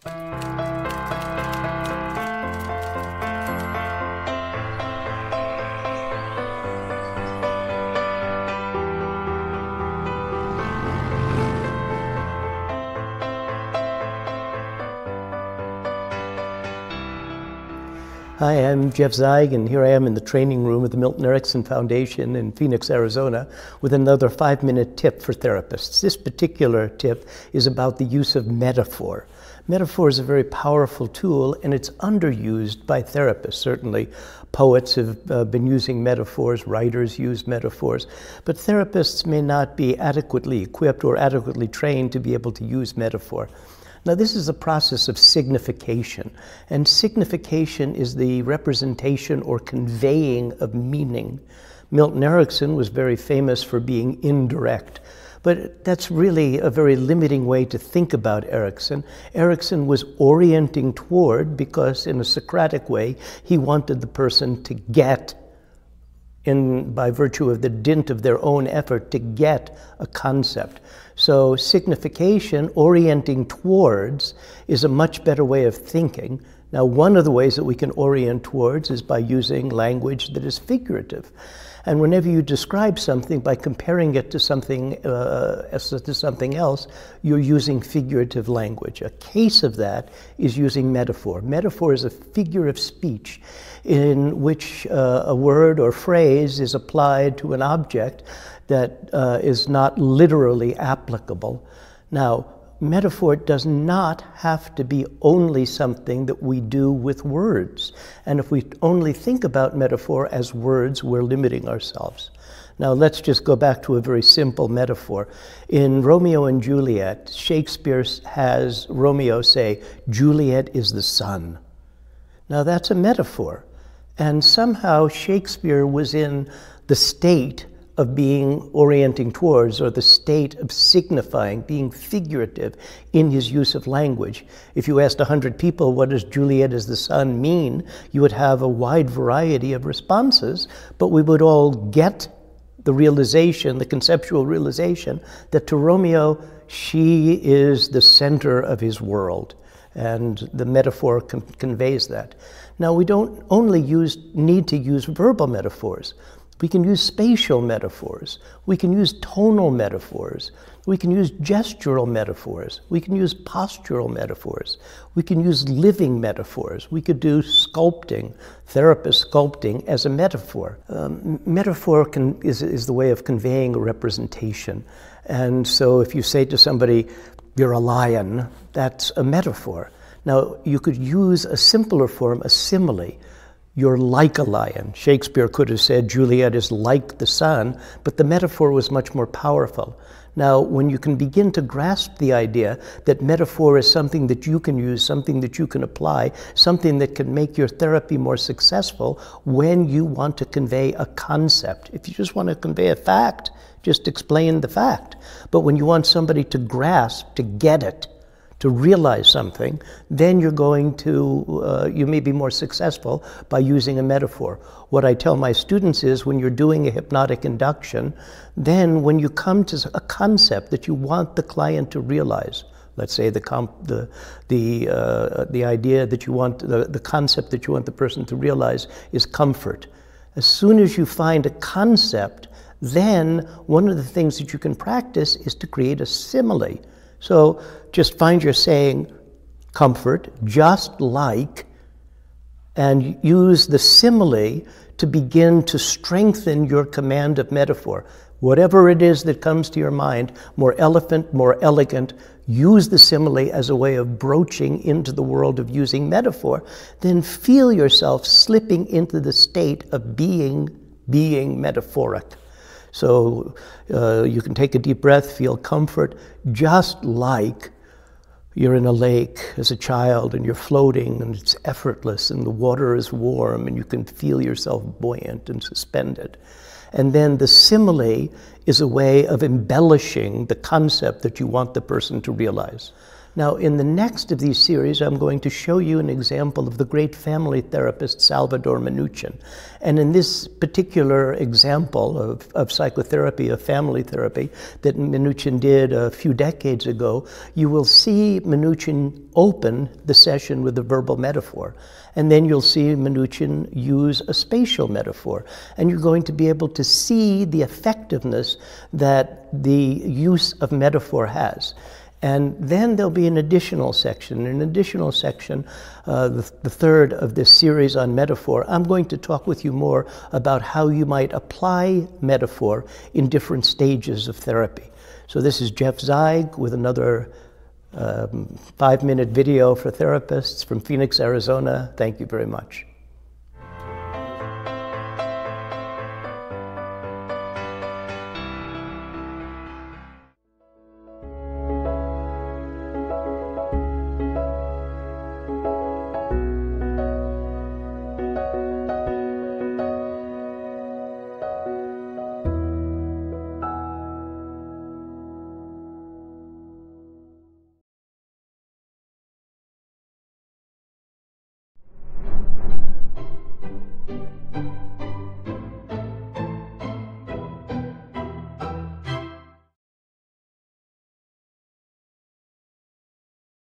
Hi, I'm Jeff Zeig, and here I am in the training room of the Milton Erickson Foundation in Phoenix, Arizona, with another 5-minute tip for therapists. This particular tip is about the use of metaphor. Metaphor is a very powerful tool, and it's underused by therapists. Certainly, poets have been using metaphors, writers use metaphors, but therapists may not be adequately equipped or adequately trained to be able to use metaphor. Now, this is a process of signification, and signification is the representation or conveying of meaning. Milton Erickson was very famous for being indirect, but that's really a very limiting way to think about Erickson. Erickson was orienting toward, because in a Socratic way, he wanted the person to get, by virtue of the dint of their own effort, to get a concept. So signification, orienting towards, is a much better way of thinking. Now, one of the ways that we can orient towards is by using language that is figurative. And whenever you describe something by comparing it to something else, you're using figurative language. A case of that is using metaphor. Metaphor is a figure of speech in which a word or phrase is applied to an object that is not literally applicable. Now, metaphor does not have to be only something that we do with words. And if we only think about metaphor as words, we're limiting ourselves. Now, let's just go back to a very simple metaphor. In Romeo and Juliet, Shakespeare has Romeo say, "Juliet is the sun." Now, that's a metaphor. And somehow Shakespeare was in the state of being orienting towards, or the state of signifying, being figurative in his use of language. If you asked 100 people, what does Juliet as the sun mean, you would have a wide variety of responses, but we would all get the realization, the conceptual realization, that to Romeo, she is the center of his world. And the metaphor conveys that. Now, we don't only need to use verbal metaphors. We can use spatial metaphors. We can use tonal metaphors. We can use gestural metaphors. We can use postural metaphors. We can use living metaphors. We could do sculpting, therapist sculpting as a metaphor. Metaphor is the way of conveying a representation. And so if you say to somebody, "You're a lion," that's a metaphor. Now, you could use a simpler form, a simile. "You're like a lion." Shakespeare could have said Juliet is like the sun, but the metaphor was much more powerful. Now, when you can begin to grasp the idea that metaphor is something that you can use, something that you can apply, something that can make your therapy more successful when you want to convey a concept. If you just want to convey a fact, just explain the fact. But when you want somebody to grasp, to get it, to realize something, then you're going to, you may be more successful by using a metaphor. What I tell my students is when you're doing a hypnotic induction, then when you come to a concept that you want the client to realize, let's say the idea that you want, the concept that you want the person to realize is comfort. As soon as you find a concept, then one of the things that you can practice is to create a simile. So just find you're saying comfort, just like, and use the simile to begin to strengthen your command of metaphor. Whatever it is that comes to your mind, more eloquent, more elegant, use the simile as a way of broaching into the world of using metaphor. Then feel yourself slipping into the state of being metaphoric. So you can take a deep breath, feel comfort, just like you're in a lake as a child and you're floating and it's effortless and the water is warm and you can feel yourself buoyant and suspended. And then the simile is a way of embellishing the concept that you want the person to realize. Now, in the next of these series, I'm going to show you an example of the great family therapist Salvador Minuchin. And in this particular example of psychotherapy, of family therapy, that Minuchin did a few decades ago, you will see Minuchin open the session with a verbal metaphor. And then you'll see Minuchin use a spatial metaphor. And you're going to be able to see the effectiveness that the use of metaphor has. And then there'll be an additional section. The third of this series on metaphor. I'm going to talk with you more about how you might apply metaphor in different stages of therapy. So this is Jeff Zeig with another 5-minute video for therapists from Phoenix, Arizona. Thank you very much.